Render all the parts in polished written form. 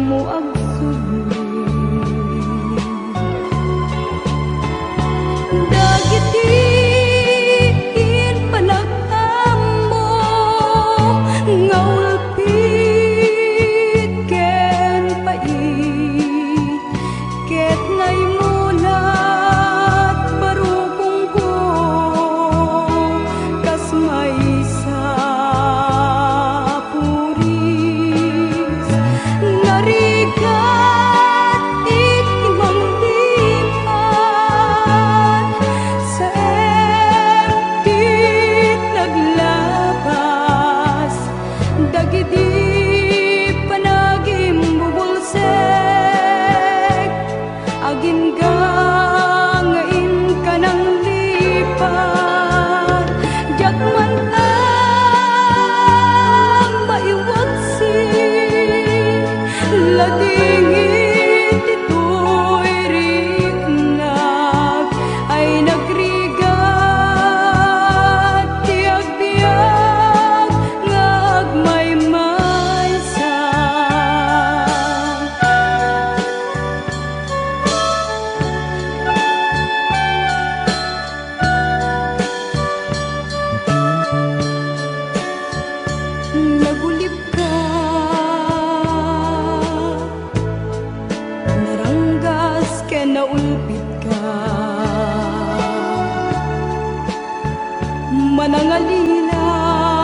muag sugli dagiti in panagamo nga ulpit ken pai ket ngay mulat barukong ko kas may sa puris narigat imang lipat sa empit naglabas dagiti panagim bubulsek agin gangain ka ng lipat jagman ang maiwagsi ladingit ito'y rignag ay nagrigat tiag-biag ngagmay-maysa nagulip ka naranggas ken naulpit ka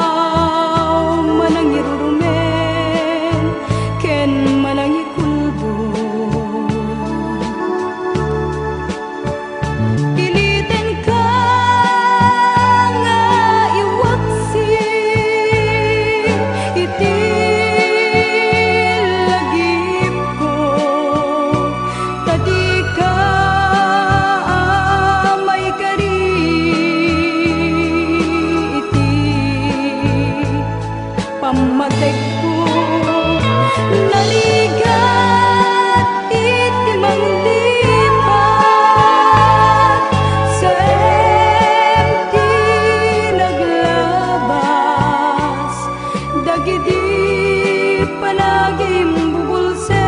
manangalilaw manangirurumen ken manangikulbo piliten ka nga iwaksi iti lagip ko tadi ka may kari iti pamatek ko naligat iti manglipat sa empty naglabas dagiti panagim bubulsek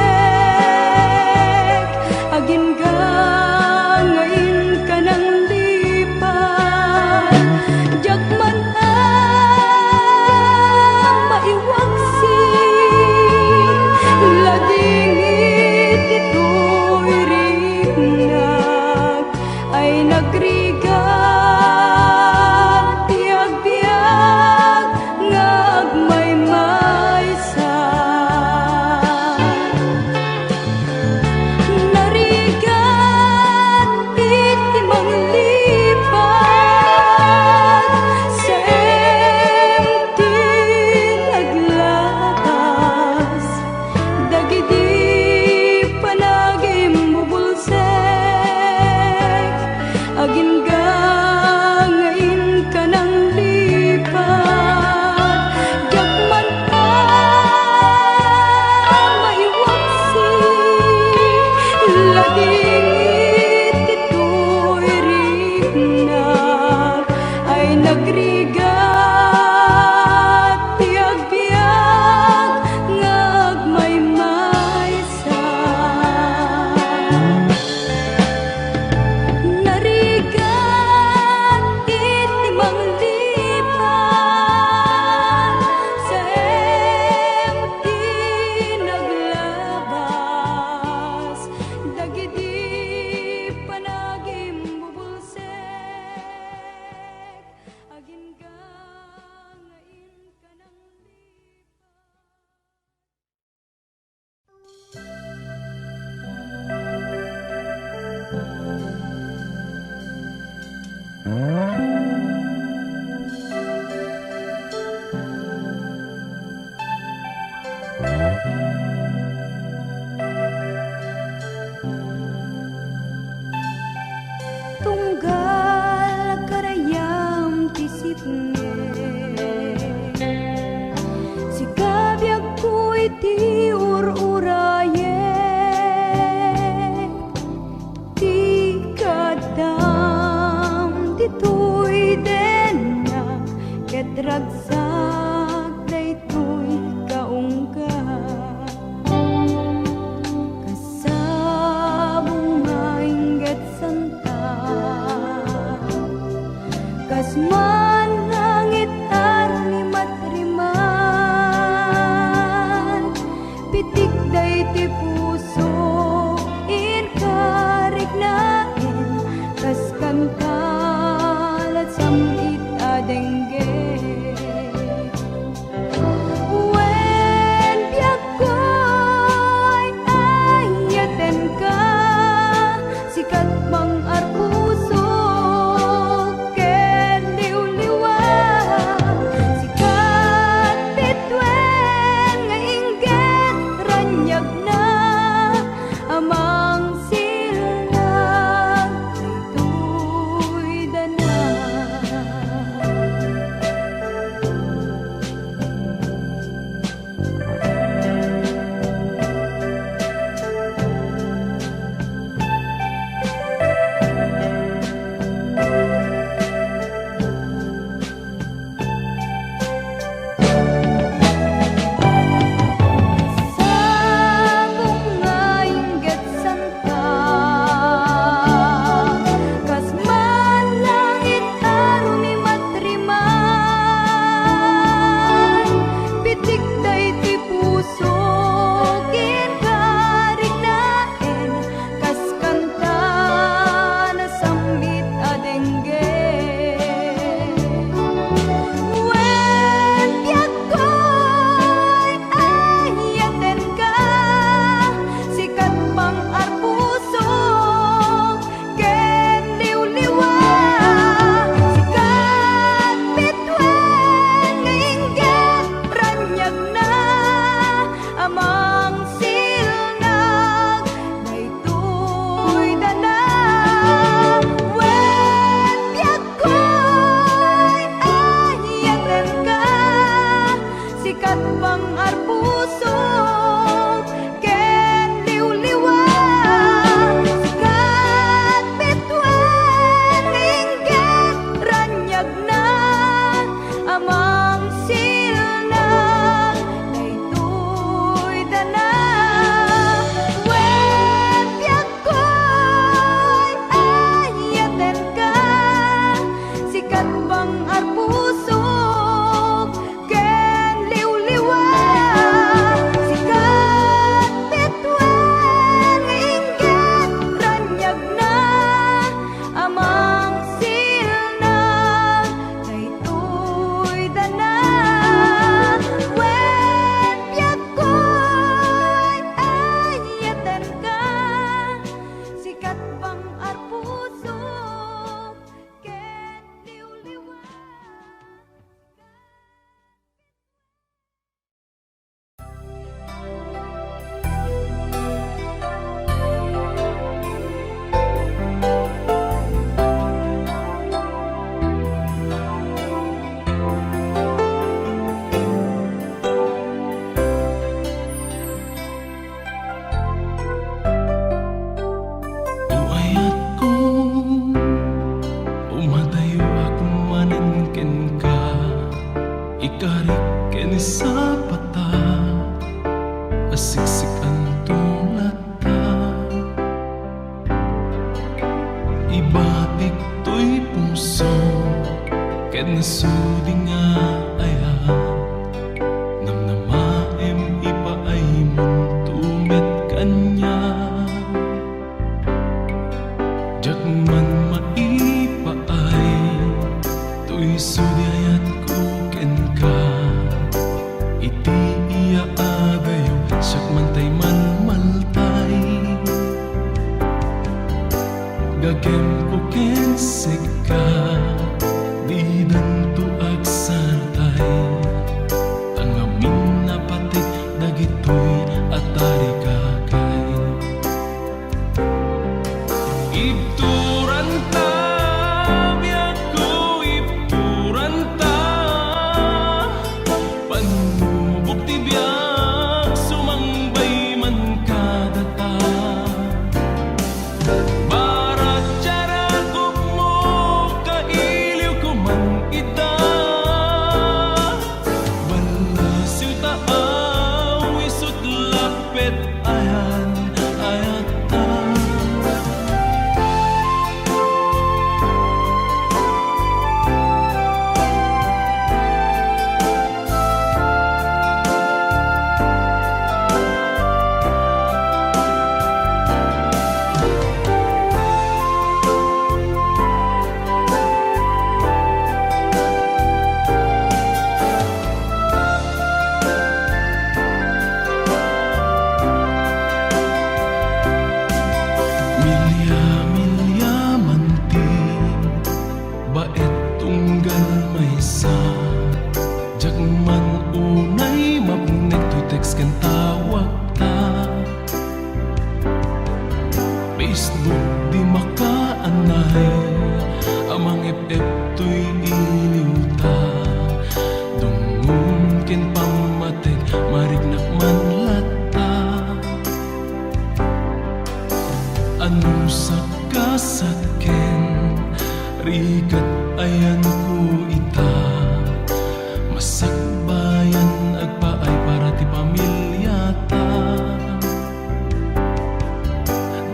agin gangain ka ng lipat jagman ang maiwagsi ladingit ito'y rignag ay nagrigat tiag-biag ngagmay-maysa narigat iti manglipat sa empty naglabas dagiti panagim bubulsek agin gangain ka ng lipat jagman ang maiwagsi ladingit ito'y rignag ay nagrigat tiag-biag ngagmay-maysa narigat iti manglipat sa empty naglabas dagiti panagim bubulsek agin gangain ka ng tunggal karayam tisipnge si kabyag ko iti ur-uraye ti kadam dito'y denna ket ragsak daytoy kaungga Ikarik kini sa pata, asiksik ang tulata. Ibatik to'y puso, ken nasudi nga aya. Namnamaem ipaay mong tumet kanya. Jak man maipaay, to'y sudi ayat ko ken ka. Iti iya agayo, siyak mantay man maltay. Gagem ko ken sika, di danto agsantay. Tangamin na patik, dagitoy atari kakay. Ipturan ta, biyak ko ipturan ta. Panubok ti biyak, sumangbay man kadata. Barat tiyara mo, kailiw ko man ita. Balasiw taaw, isut lapet ayan, ayata. Milya manti, baet tunggal maysa. Jak man unay mapnek to text ken tawag ta. Facebook di makaanay, amang FF to'y iliw ta. Dungun ken pamatek, marignak man lata. Ano sa kasatken, rigat ayan ko ita. Masakbayan agpaay para ti pamilya ta.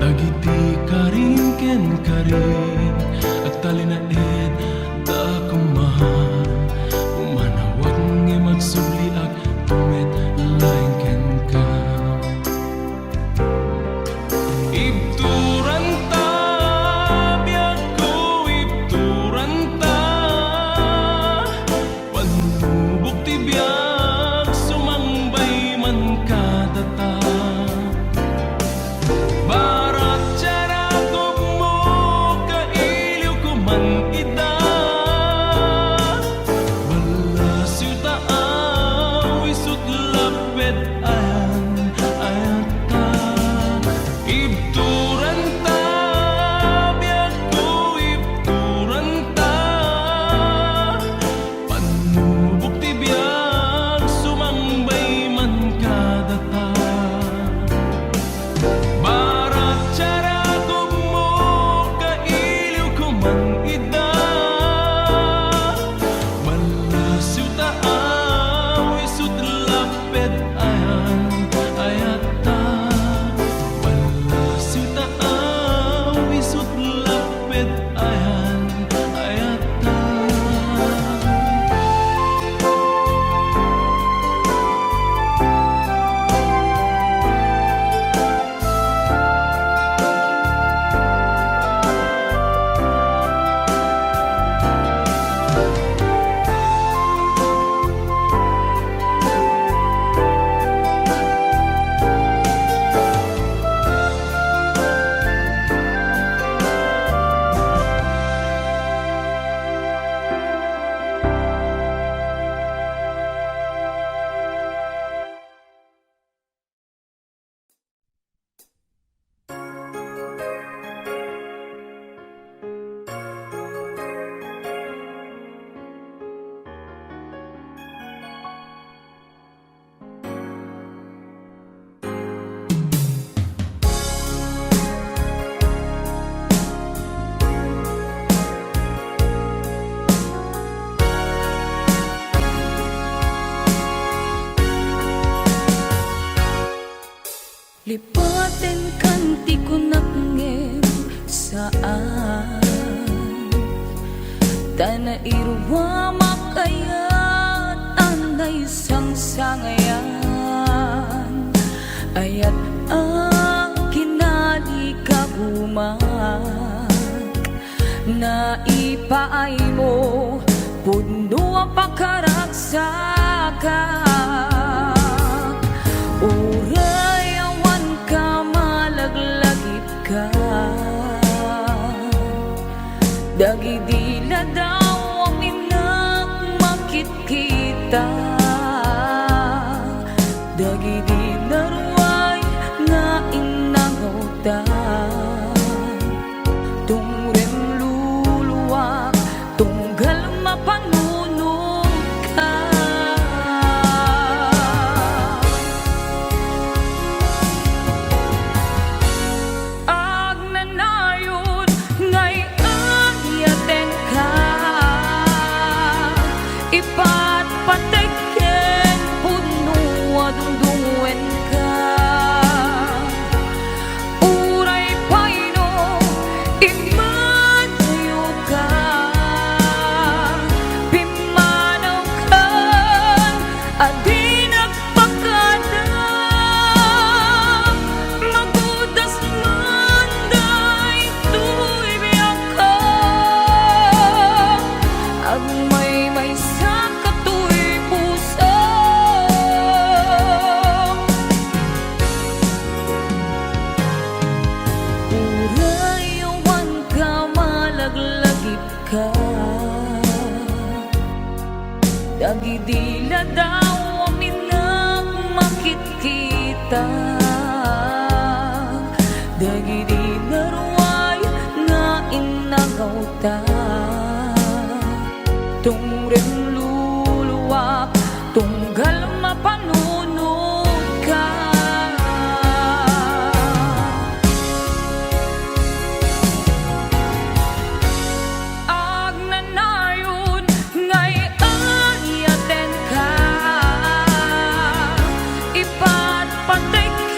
Dagiti karin ken karin, agtali na ed da kumaha. Umanawag nga magsubli ag tumet laing ken ka. Ipturan ta, biyak ko ipturan ta. Panubok ti biyak, sumangbay man kadata. Barat tiyara mo, kailiw ko man ita. Balasiw taaw, isut lapet ayan, ayata. Ipturan ta, biyak ko ipturan ta. Panubok ti biyak, sumangbay man kadata. Barat tiyara mo, kailiw ko man ida. Balasiw taaw, isut lapet ayan, ayata. Balasiw taaw, isut lapet ayan, ayata. sa ngayan ayat ang kinalikaguman na ipaay mo puno ang pagkaragsakan. Uray awan ka malaglagip ka, dagidila daw ang inak makikita, dagidi naruay nga inangauta. Tungren luluwak, tunggal mapanunod ka. Ag nanayon ngay ayaten ka, ipat pateken puno adungdungen ka. Uray paino imanayo ka, pimanaw ka, adi nagpakada. Magudas man day tuy biyak ka, ag may sa katuy puso. Uray awan ka malaglagip ka, dagidila daw ang inak makikita, dagidi naruay nga inangauta. Tungren luluwak, tunggal mapanunod ka. Ag nanayon ngay ayaten ka, ipat pateken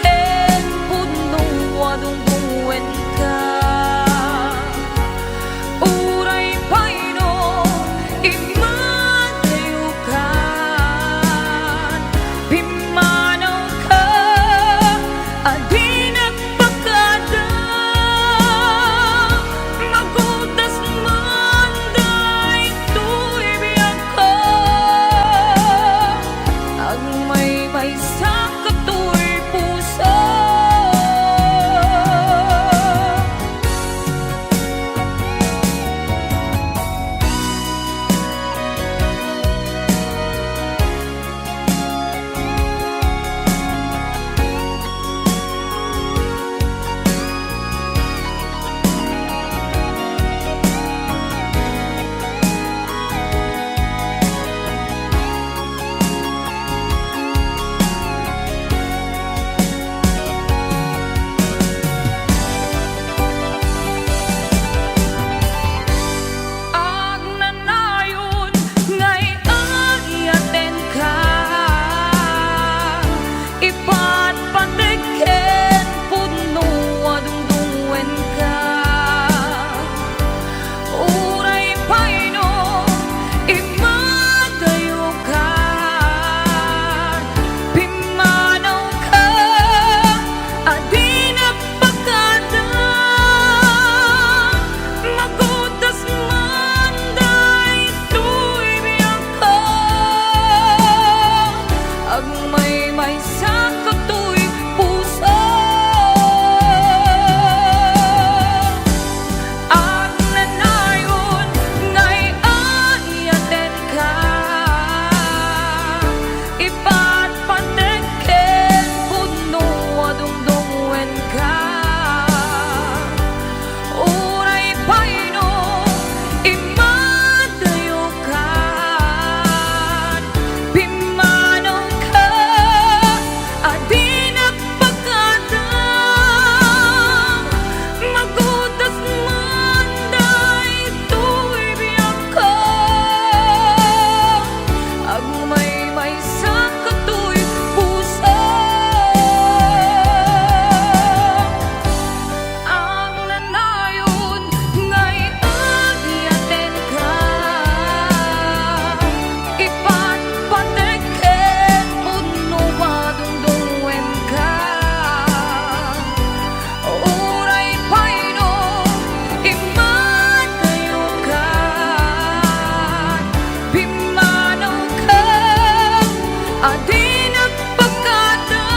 adi nagpagkada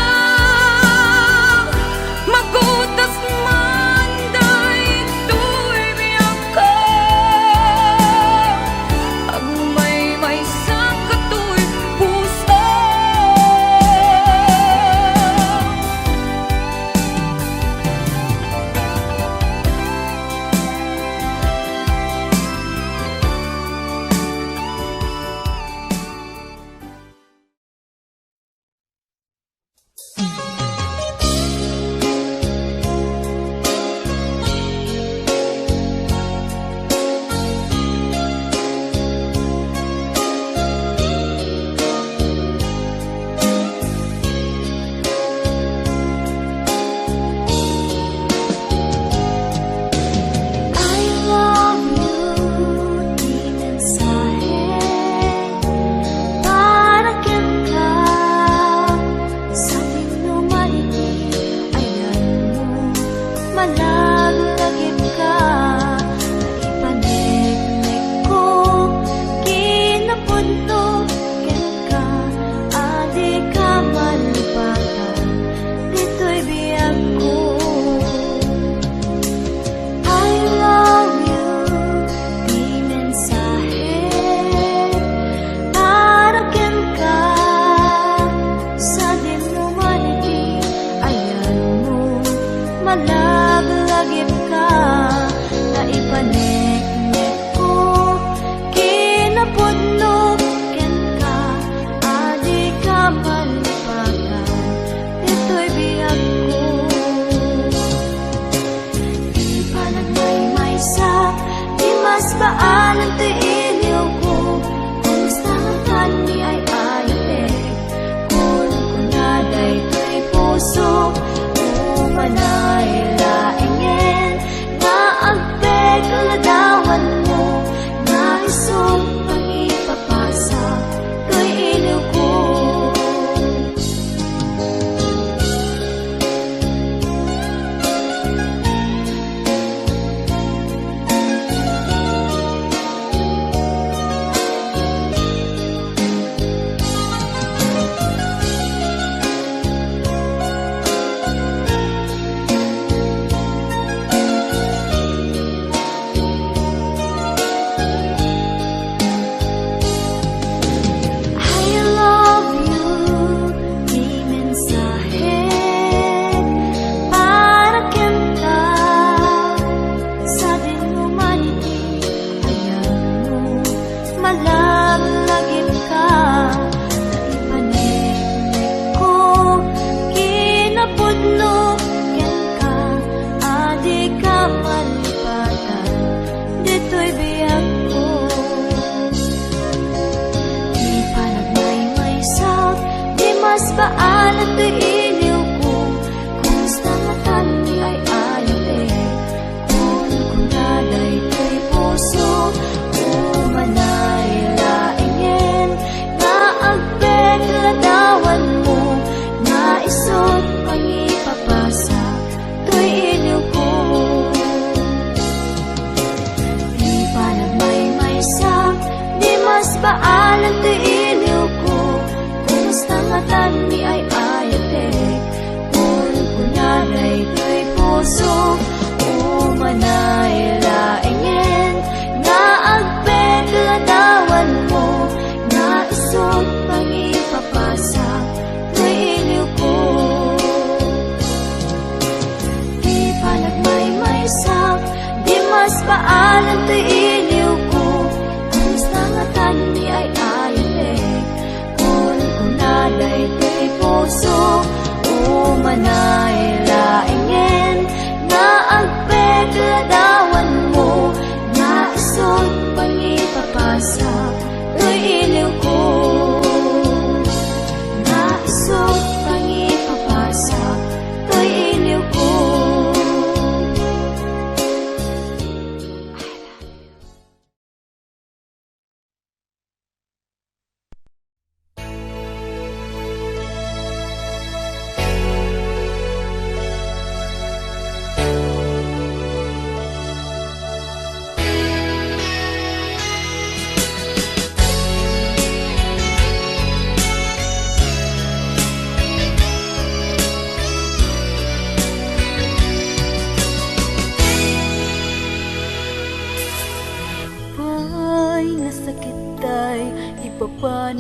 magutas man daytoy biyak ka agmay sa katoy puso. Malaglagip ka, naipanik-nik ko, kinapunto ka, adi ka malipatan, dito'y biyag ko. I love you, di mensahe, parakin ka, sa dinumanity, ayan mo, malaglagip ka, naipanik-nik ko, kinapudnog ka, adi ka malipatan, dito'y biyag ko. Di pa nagmay-maysa, di mas baanan to'y iliw ko, kumusta nga ni ay ayate, kung kunaday to'y puso, manay laingin na agpeg kaladawan mo na isong pag-ipapasa to'y iliw ko. Malaglagip ka, naipanik-nik ko, kinapudnog ka, adi ka malipatan, dito'y biyag ko. Di pa nagmay-maysa, di mas baanan to'y iliw ko, kumusta matan ni ay ayate, kung kunaday to'y puso, manay laingin na agpeg kaladawan mo na isot pangipapasa to'y iliw ko. Di pa nagmay-maysa, di mas baanan to'y iliw ko, kumusta nga tan ni ay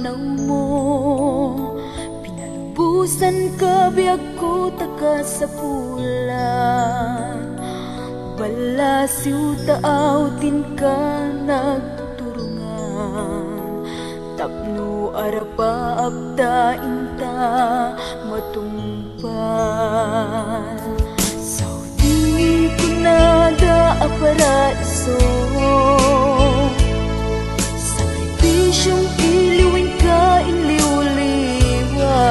panaw mo. Pinalubusan ka biyag ko taka sa pulan. Balasiw taaw tin ka nagtuturungan. Tapno arapa apta inta matumpan. Saudi pinada aparaiso. Sakripisyong iliwin ka inliw-liwa.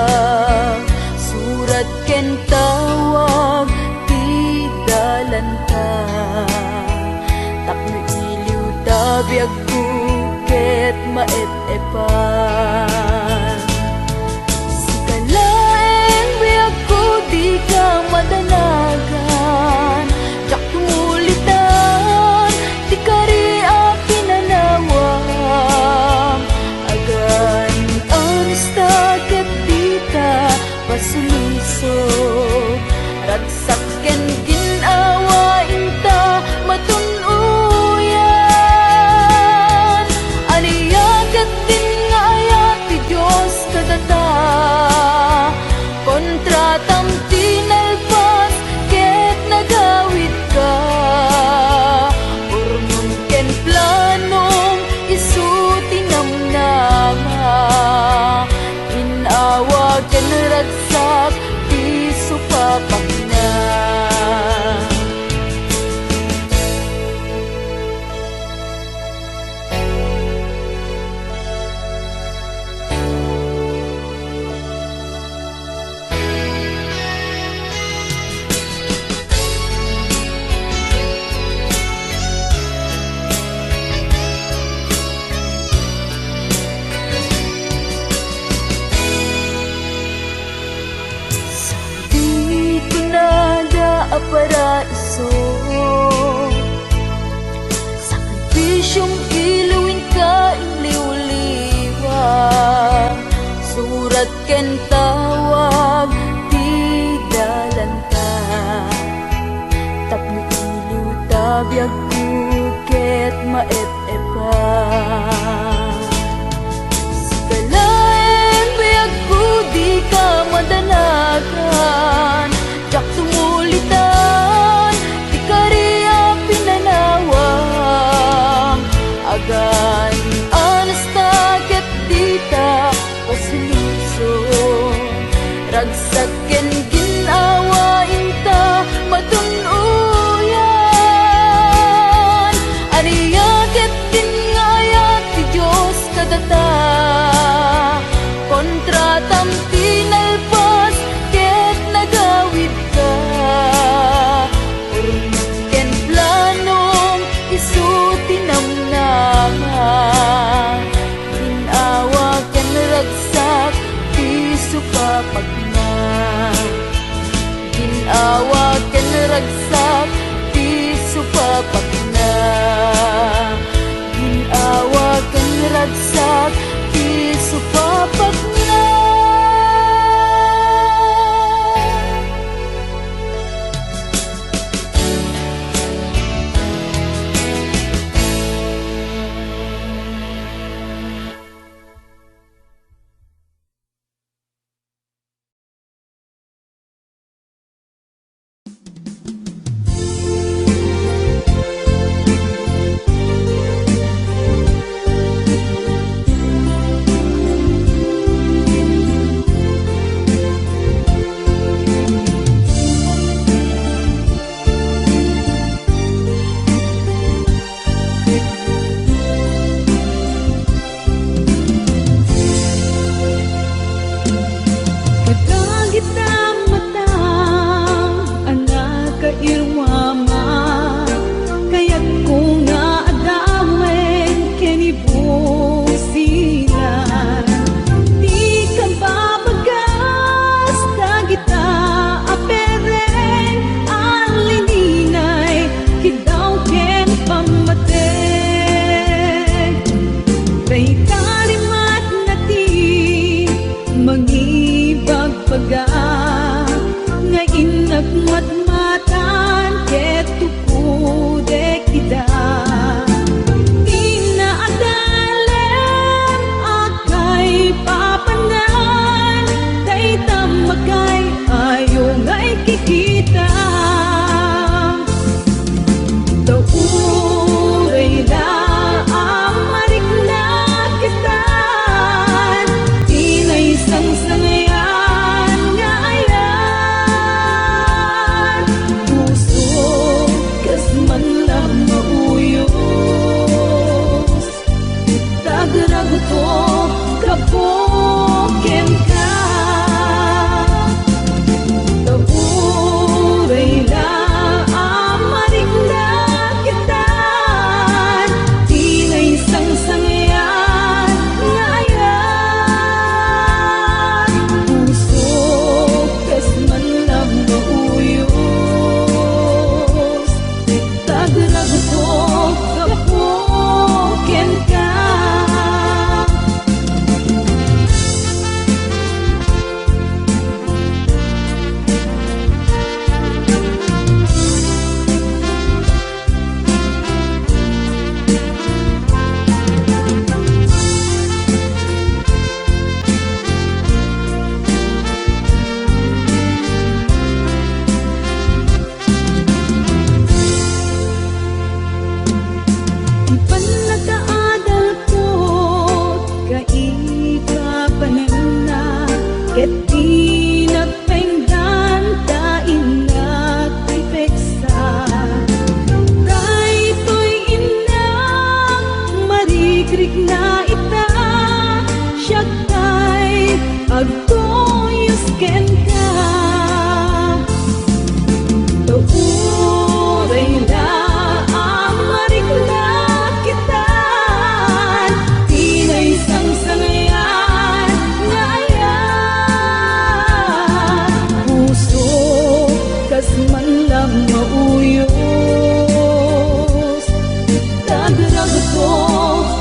Surat ken tawag ti dalan ka. Tapno iliw tabiyag ket maep-epan. Sigalaeng biyag ko di ka madanagan. Diyak tumulitan, di ka ri pinanawang. Agan ansta ket di ka pasulisog. Ragsak ken ginawa inta matunuyan. Aniyagat din nga ayat ti Diyos kadata. Kontratam tinalpas ket nagawid ka. Urmon ken planong isu tinamnama. Inawa ken ragsak ti supapak na. Paraiso. Sakripisyong ilawin ka inliw-liwa. Surat ken tawag ti dalan ka. Tapno iliw tabiyag ket maep-epan. Sigalaeng biyag ko di ka madanagan. Diyak tumulitan, di ka ri pinanawang. Agan anasta ket di ta pasilisog. ket di napenggan dain at peksa. Daytoy inang marigrig na ita, siya kay agtoyos ken ka. Tauray na ang marigla kitan, tinay sang sangayan nga ayan. Puso kas man lang mauyos, tagrag ko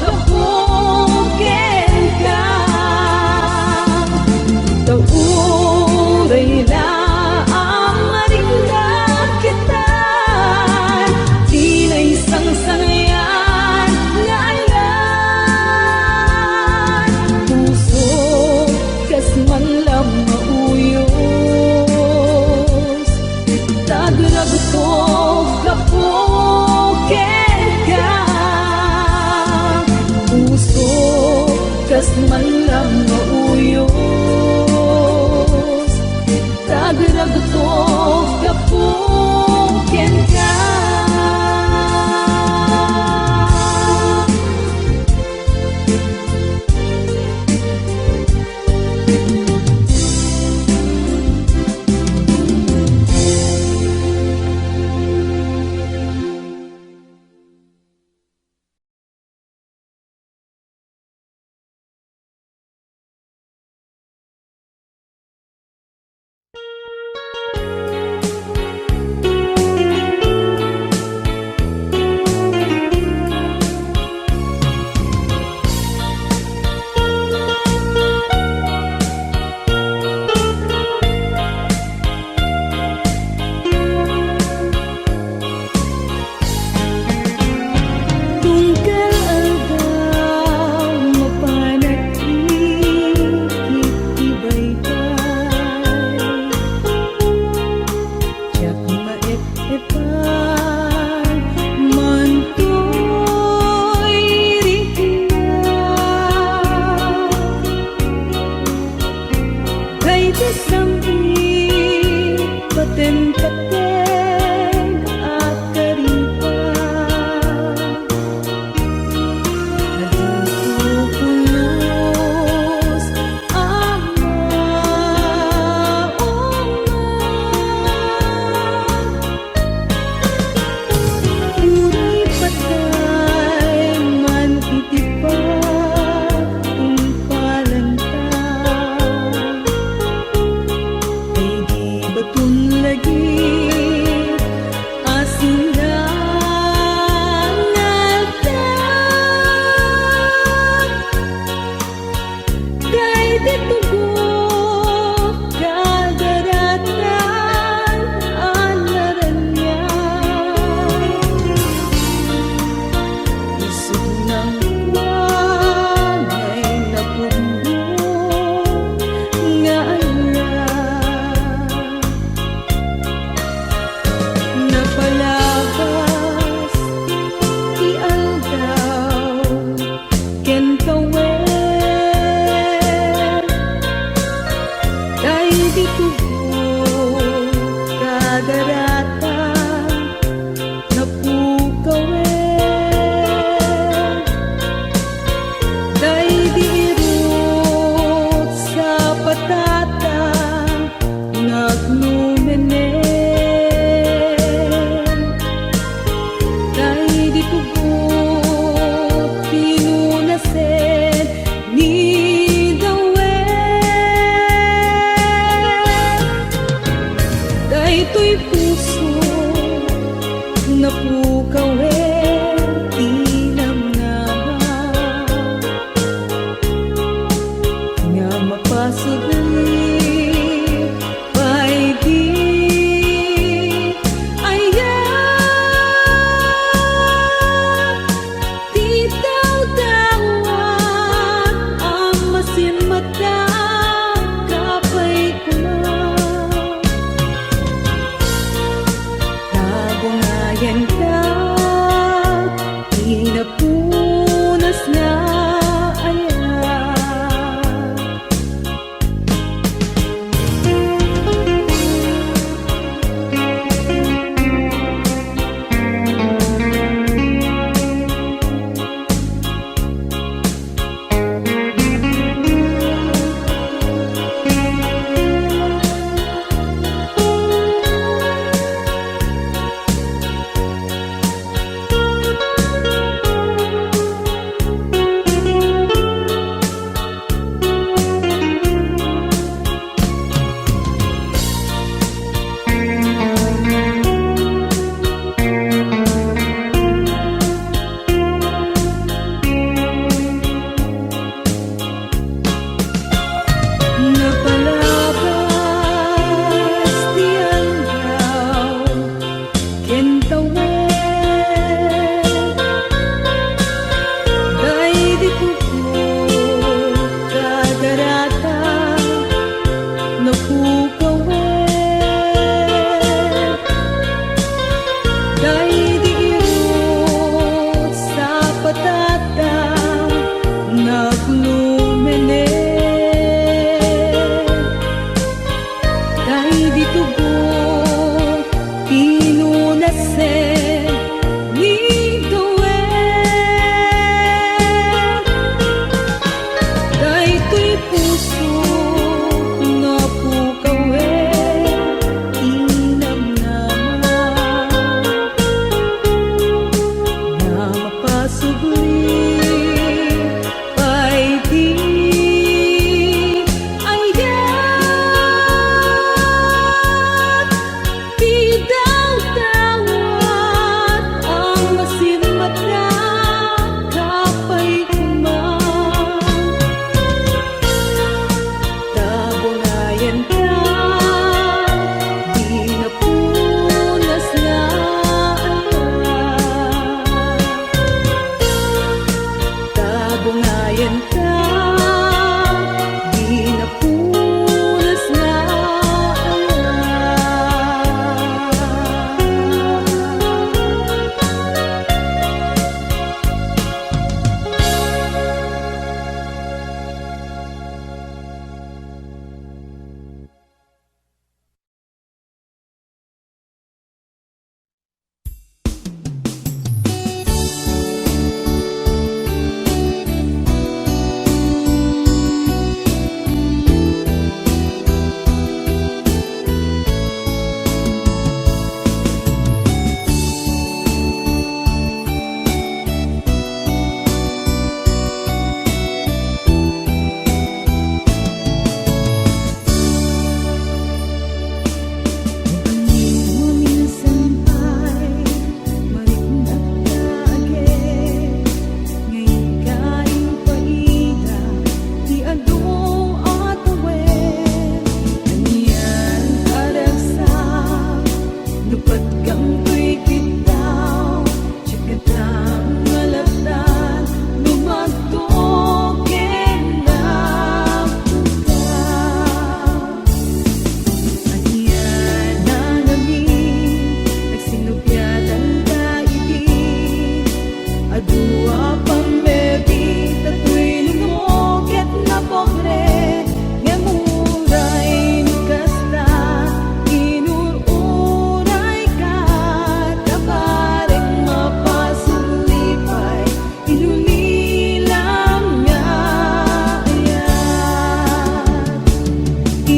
kapuken ka. Tauray na ang marigla kitan, tinay sang sangayan nga ayan. Puso kas man lang mauyos, tagrag ko kapuken ka. Puso kas man lang mauyos, tagrag ko kapuken ka. Tunggal aldaw mapanatili ibaybay, tiyak maep-epan mantoy rikna. Kay disambi paten-paten at karipan, nagtutulos ama uray patay man itipan impalanta. Ay di batun lagi asin na naldan, kay ditugok kadaratan anaran niya. Isog ng buwan ay napuno nga alam, napalabas ti aldaw ken kawen.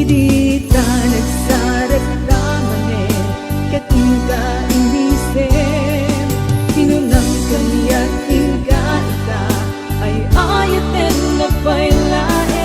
Idi ta nagsarekdamanen ket inka inisem kinunang kaniyak inka ita ay ayaten na pailaen.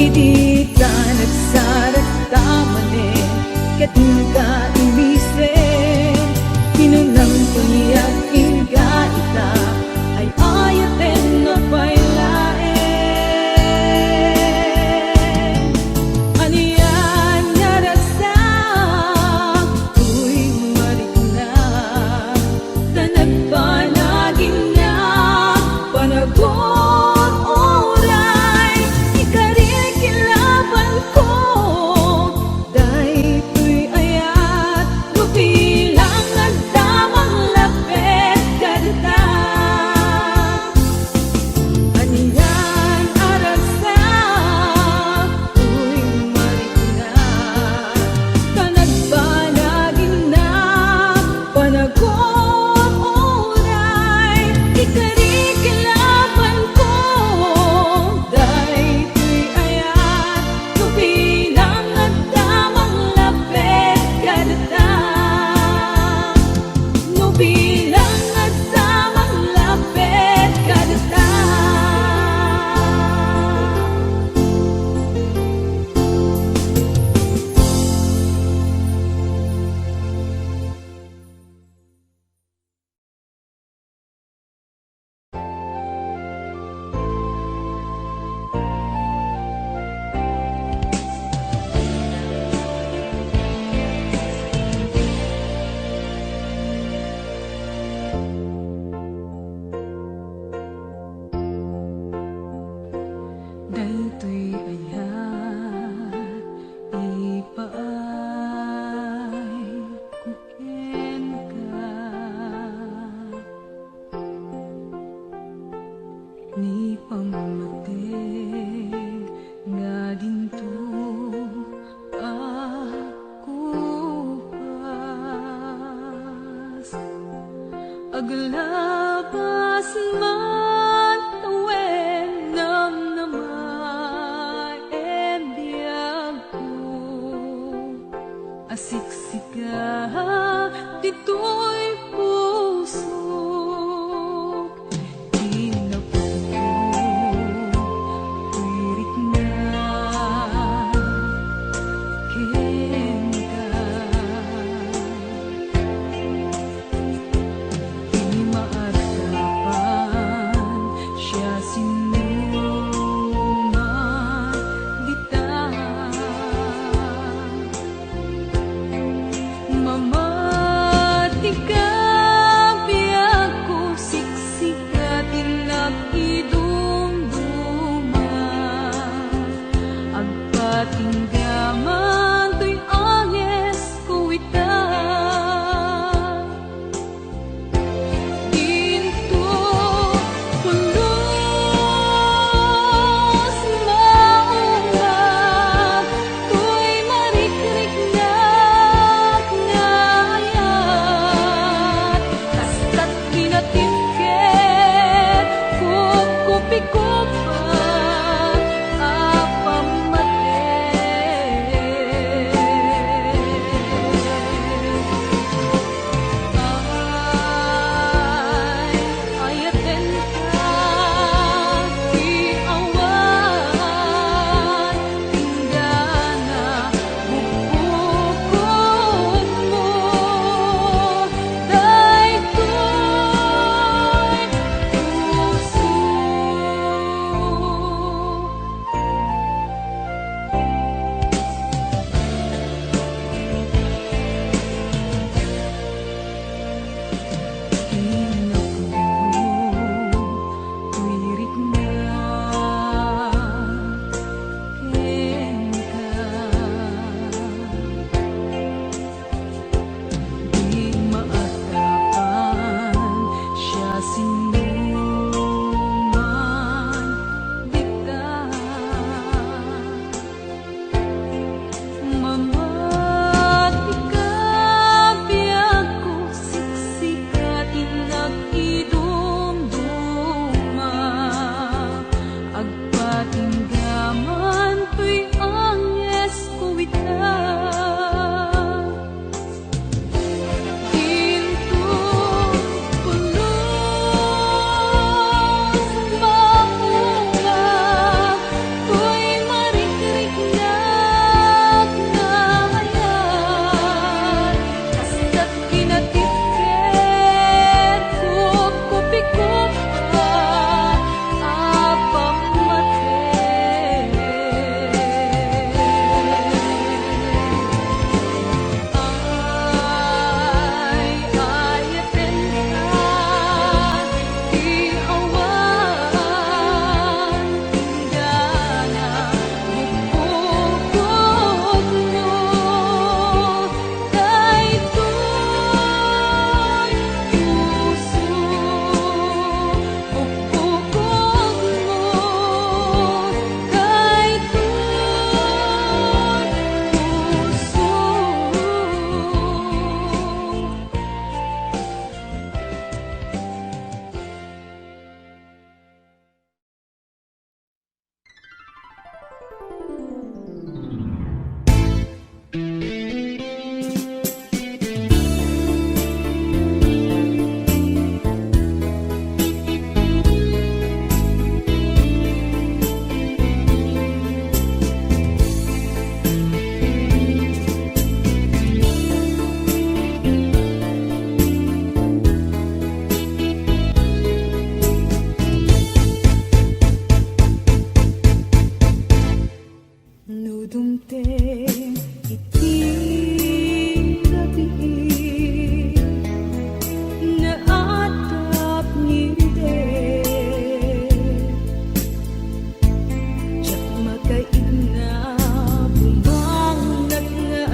Idi ta nagsarekdamanen ket inka inisem kinunang kaniyak inka ita ay ayaten na pailaen. Aniyan nga ragsak tuwing marikna tanagpanagin na panagon oray ikarikilaban ko daytoy ayat lupilang nagdamang lapet kadta. Aniyan aragsak tuwing marikna tanagpanagin na panagon oray ikarikilaban ko daytoy ayat lupilang nagdamang lapet kadta. Lupilang nagdamang lapet kadta. Daytoy ayat ipaay kuken ka ni pamamateg nga dinto ako pas aglabas man tawen namnamay biyag ko asiksika dito'y pusok tinapog wirik na ken ka di maarapan siya sinuman dita mamati ka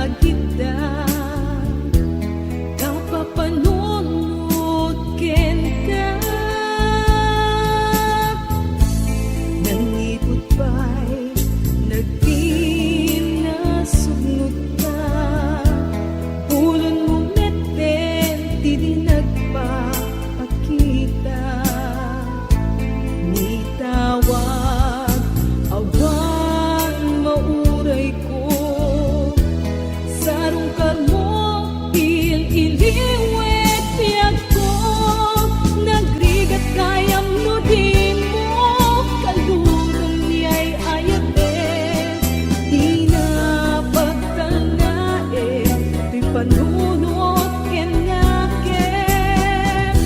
agita kapapanunod ken ka nangipot pa'y nagtinasugnod ka ulon mo meten di nagpapakita ni tawag awan mauray ko sarong karmo il-iliwet piyag ko nagrigat kayam no di mo kaluran niya'y ayaten di na pagtanae di panunot kenyaken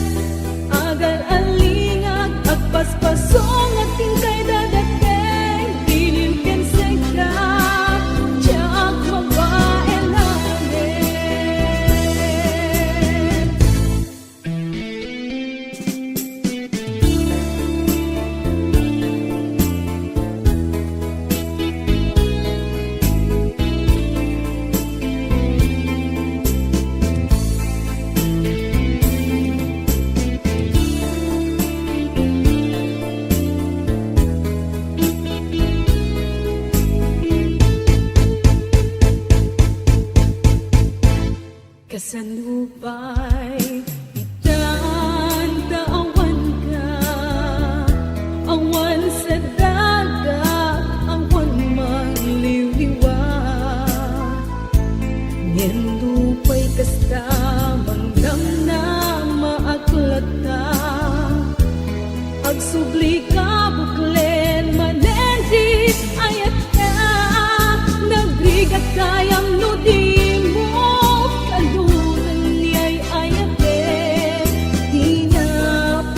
agal alingag at paspasong at tingkay dadateng dilim ken seka tiyak mabae namin kasanubay itan daawan ka awan sa dagat awan magliliwa ngendo pa'y kasta manggam na maaklata agsubli ka buklen manenjit ayat ka nagrigat kayam no di mo kaluran niya'y ayaten di na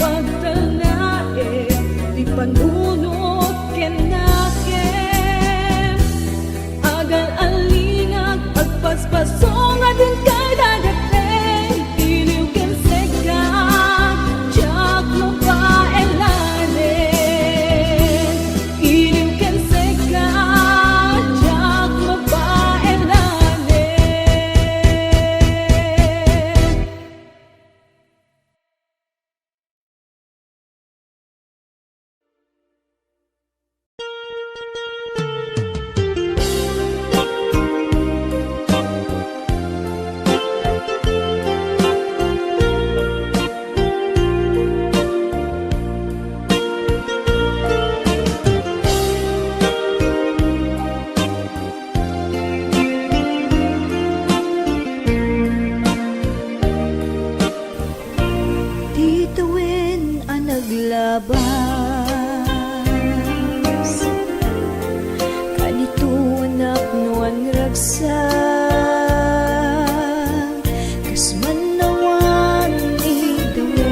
pagtanae di panunot kenaken agal alingag agpaspasong adun kay dagateng iliw ken seka tiyak mabae namin iliw ken seka tiyak mabae namin Tituin ang naglabas kanito anak nuan ragsak kas manawan idawin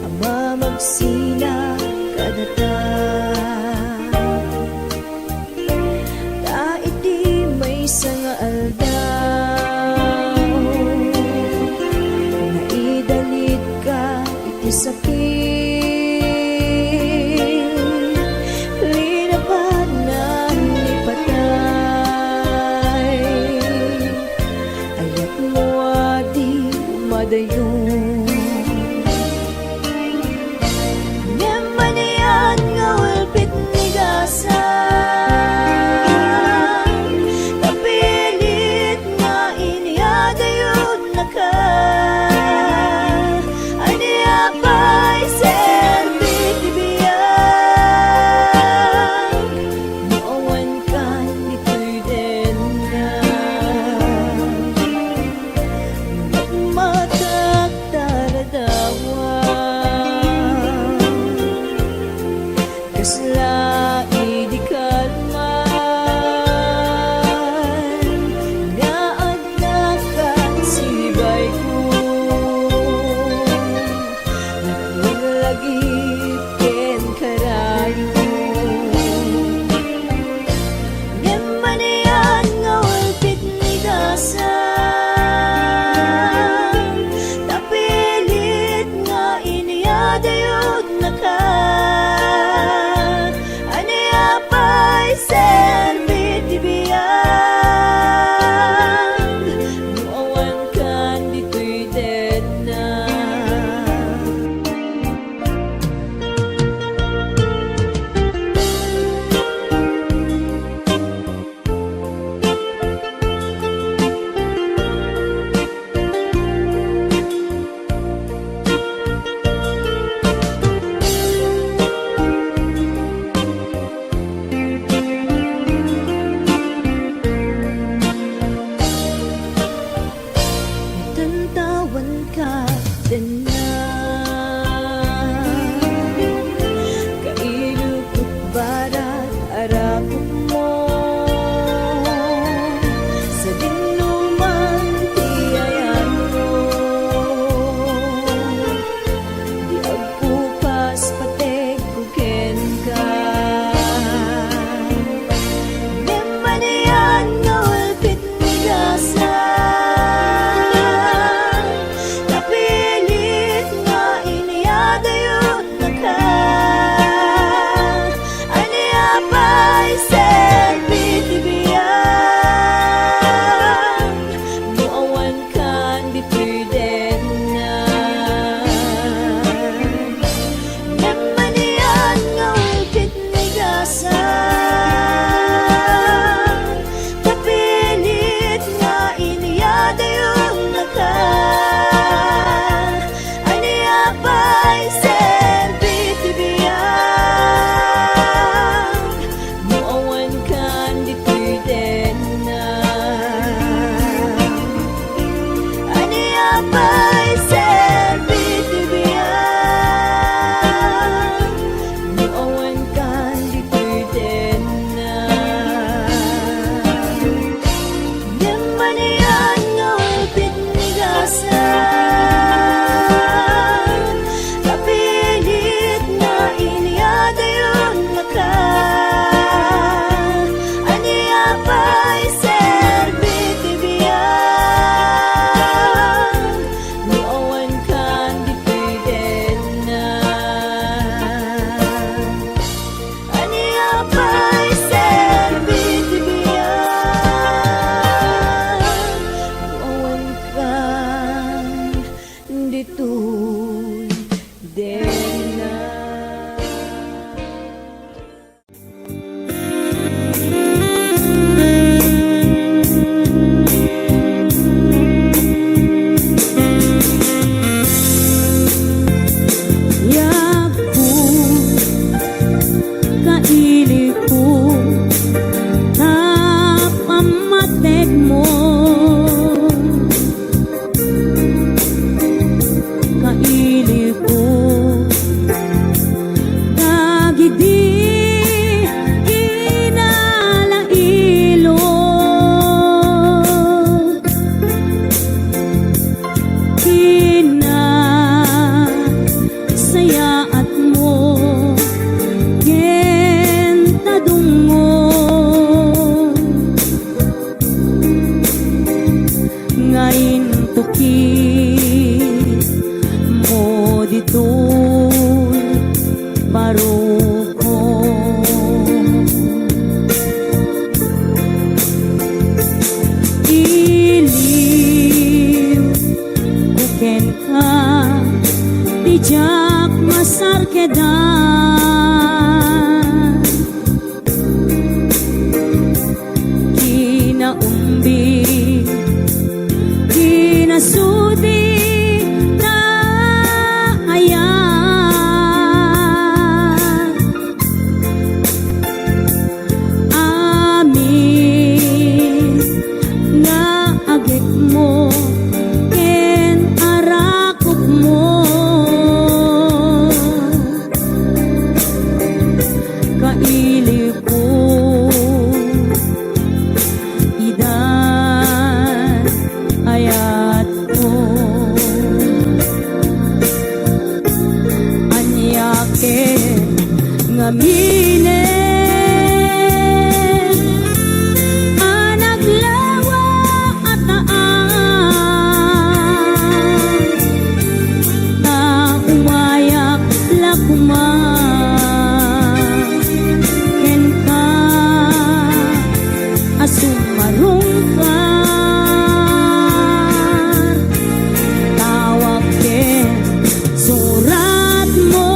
ama magsina kadata taiti may sanga aldaw naidalit ka iti sakit linabanan ni patay ayat mo adi umadayon Nemanian nga ulpit ni gasan tapilit nga iniadayon na ka aniapay senbit ibiyang maawan ka nito'y den na mata apay serbit ibiyang ni awan kan di pwede na ani apay serbit ibiyang ni awan kan di pwede na. Yaku kaili ko tapamatek mo kaili ko kagidi kinalailo sayaat mo ken tadungo ngayon toki mo dito'y maruko iliw kuken ka dijak masar kedan kinaumbi kinasudi na ayan amin nga agik mo ken arakop mo kaili ko idan ayat ko anyake ngamine anaglawa ataan na umayak lakuman ken ka asumarungkar tawag ken surat mo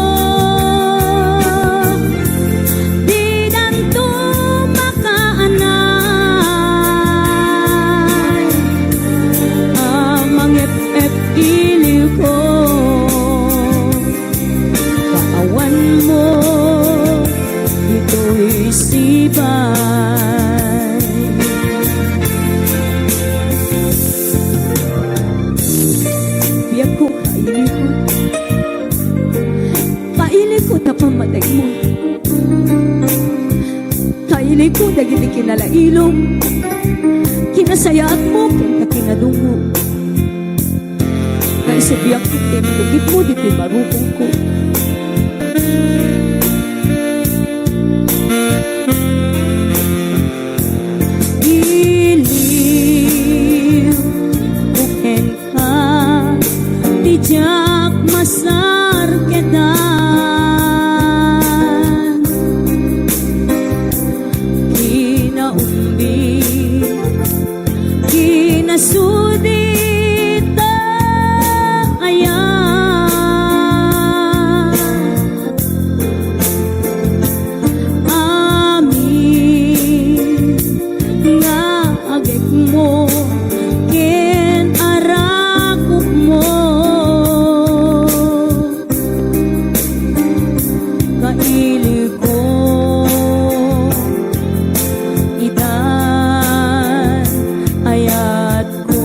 di danto makaanay amang ep iliw ko kaawan mo ito'y sibay biyak ko kaili ko tapamatay mo kaili ko dagiti kinalailom kinasayaat mo kenta kinadungo naisibiyak ko tinutugit mo dito'y marupong ko iliw kuken ka dijak masar kedan kinaumbi kinasudi ta ayan amin nga agik mo ken arakop mo kaili ko idan ayat ko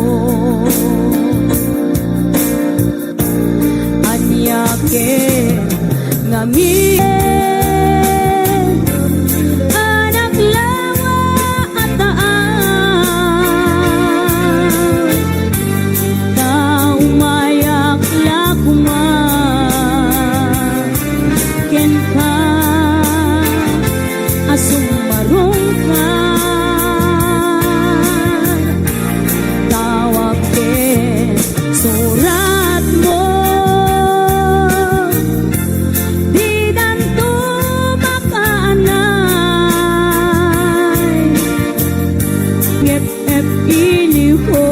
ep iliw ko.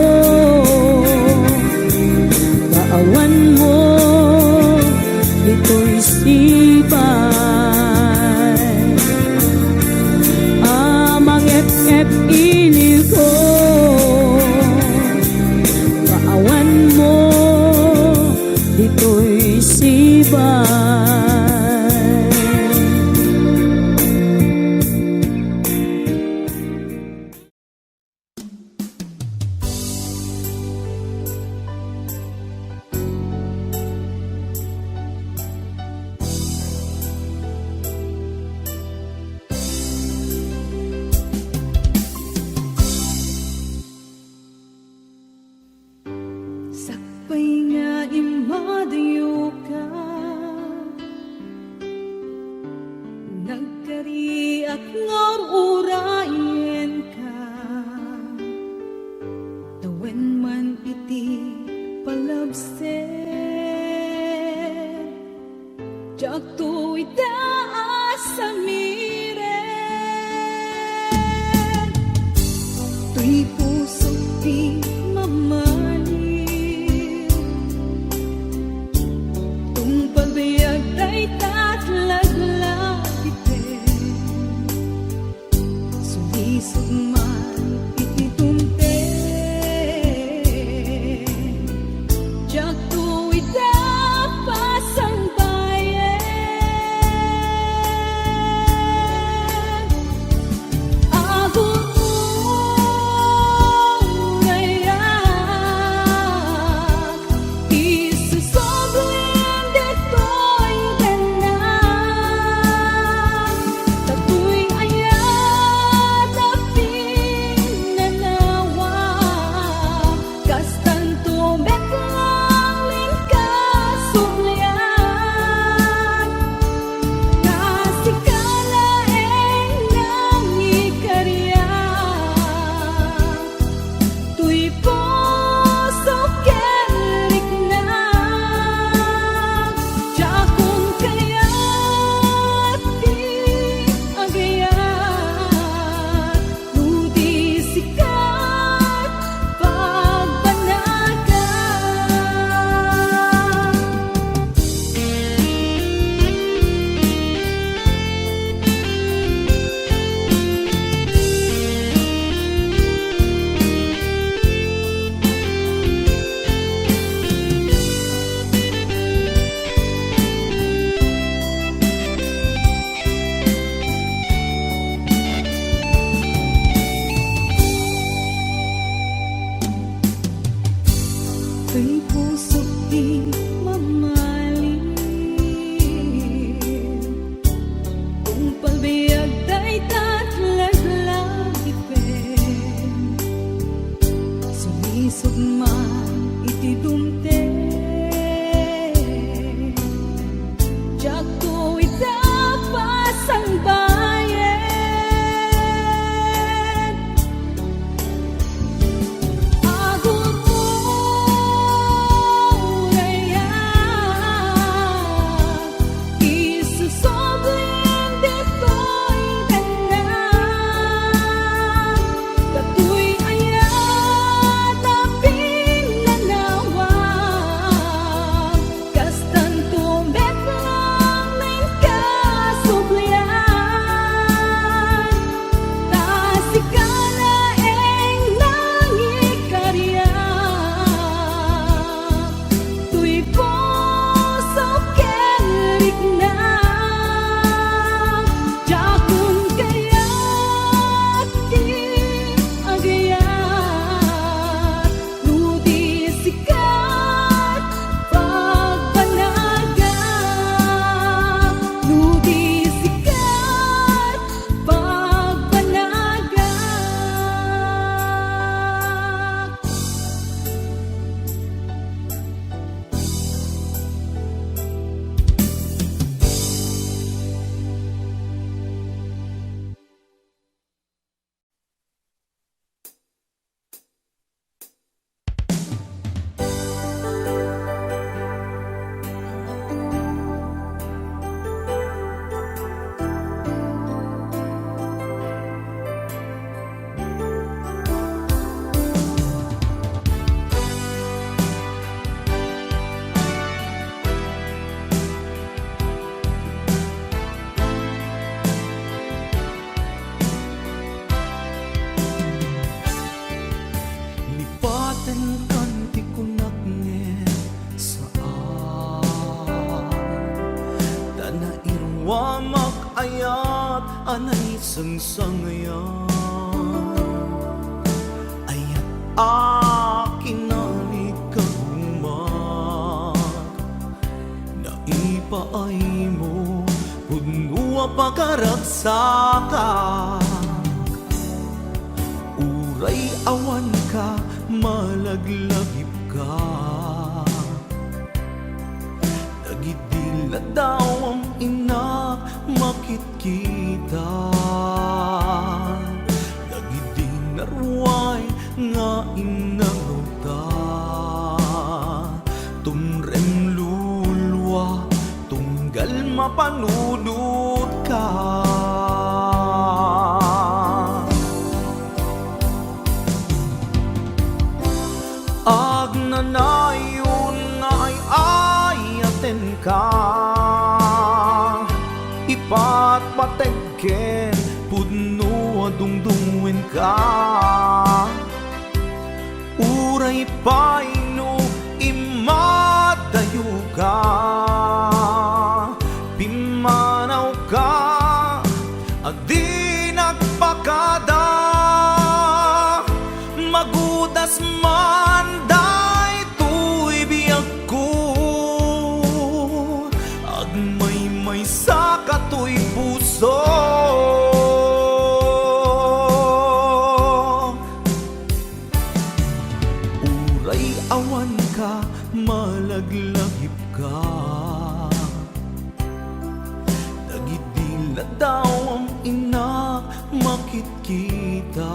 Kaawan mo, ito'y sibay. Amang ep iliw ko. Kaawan mo, ito'y sibay. Sakpay nga imadayo ka, nagkariak nga urayen ka. Tawen man iti palabser, jak to'y daas sa miren. To'y puso di mamaliw, tung pagbayag ay tatlaglag-ite. Sulisog man iti tumte, jak to'y dapasang bayan. Agot mo rayak, isusoblin dito'y ganang. Tato'y ayat na pinanawa, kastan tumeklang linkasumlian. Kasikalaeng nang ikariyak, tuy puso kerik na. Jakong kaya't di agayat, ludi sikat pagbanagan. Kay puso di mamalim, kung pagbayag day tatlaglag-ipin. Sumisog man iti dumte, jak to'y dapasang bayan. Agot mo rayak, isusoblin dito'y ganang. Tato'y ayat na pinanawa, anay sangsangayan aya't akin na ikagumat na ipaay mo puno pagkaragsakan uray awan ka malaglagip ka nagidila daw ang ina makitkita nagidinarway nga inangota tumrem lulwa tunggal mapanunod ka agnanayon nga ay ayaten ka ipat pategken pudno adungdungwen ka uray paino imadayo ka pimanaw ka adi nagpakada magudas man day tuy biyag ko agmay sa katoy puso uray awan ka malaglagip ka nagidila daw ang ina makitkita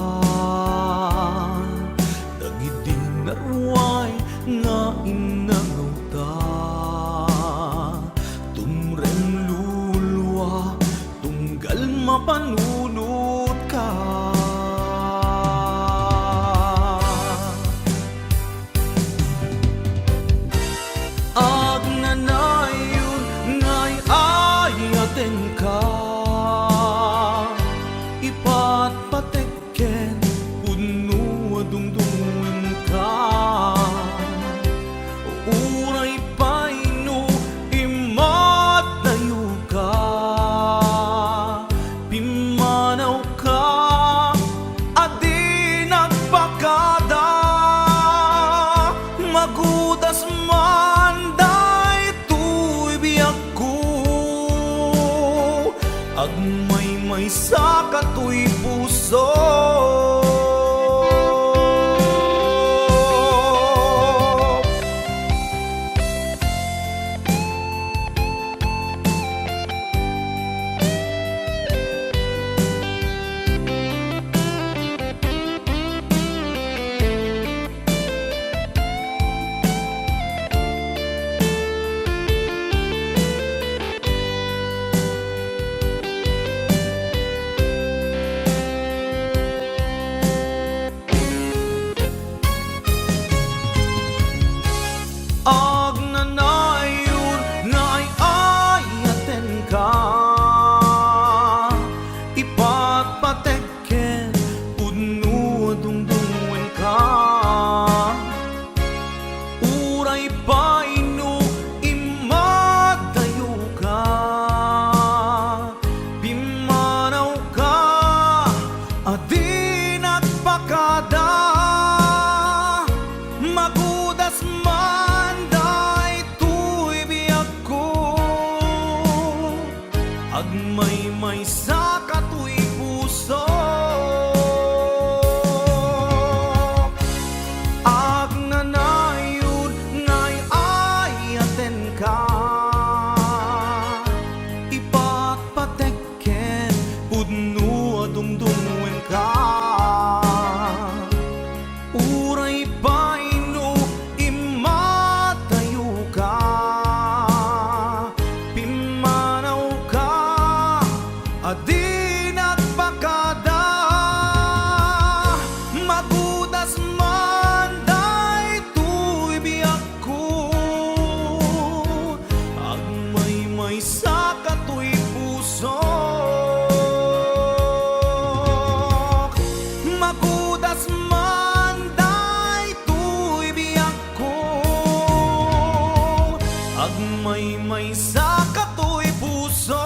nagidinarway nga inangauta tumrem lulwa tunggal mapanunod ka agnanayon nga'y ayaten ka ipat patekken puno adungdungwen ka uray paino imadayo ka pimanaw ka adi nagpakada magudas man day tuy biyag ko agmay sa katoy puso agnanayon nga'y ayaten ka ipat patekken puno adungdungwen ka uray paino imadayo ka pimanaw ka adi nagpakada magudas man day tuy biyag ko agmay sa katoy puso agnanayon nga'y ayaten ka ipat patekken pudno adungdungwen ka uray paino imadayo ka pimanaw ka adi nagpakada magudas man day tuy biyag ko agmay sa katoy puso magudas man day tuy biyag ko agmay sa katoy puso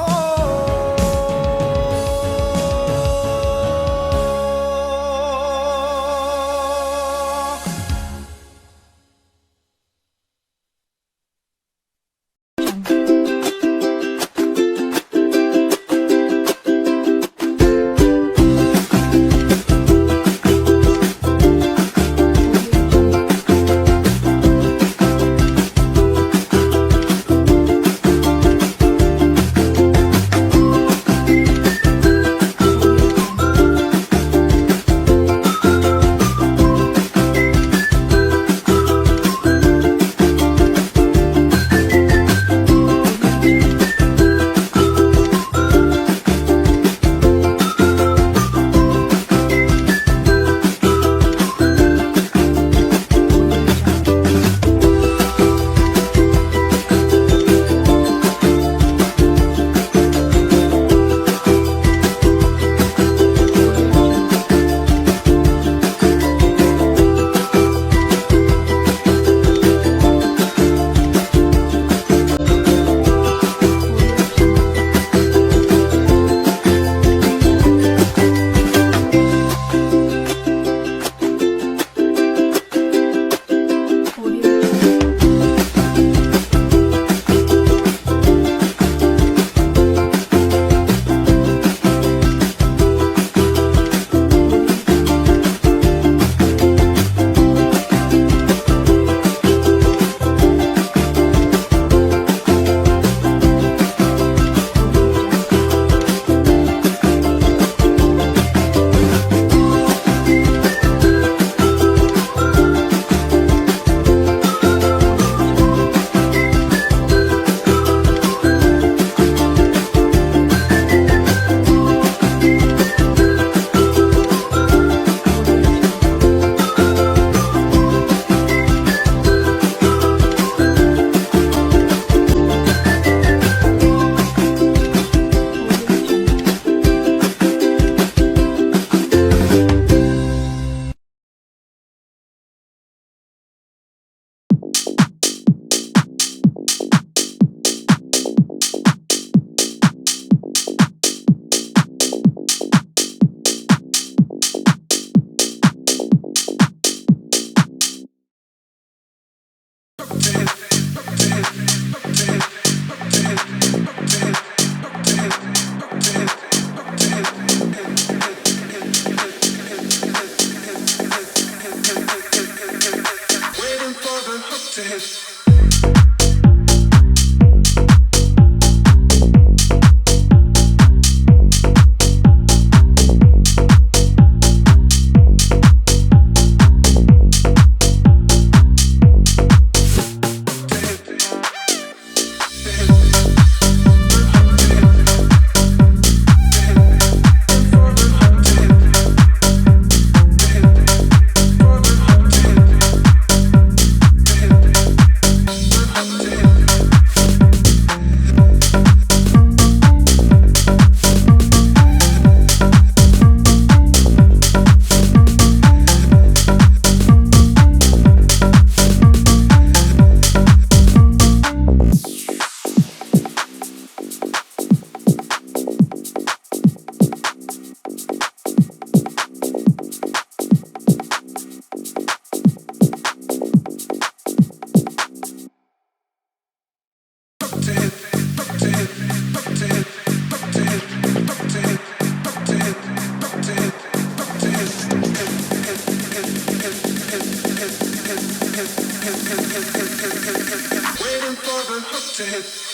Waiting for the hook to hit.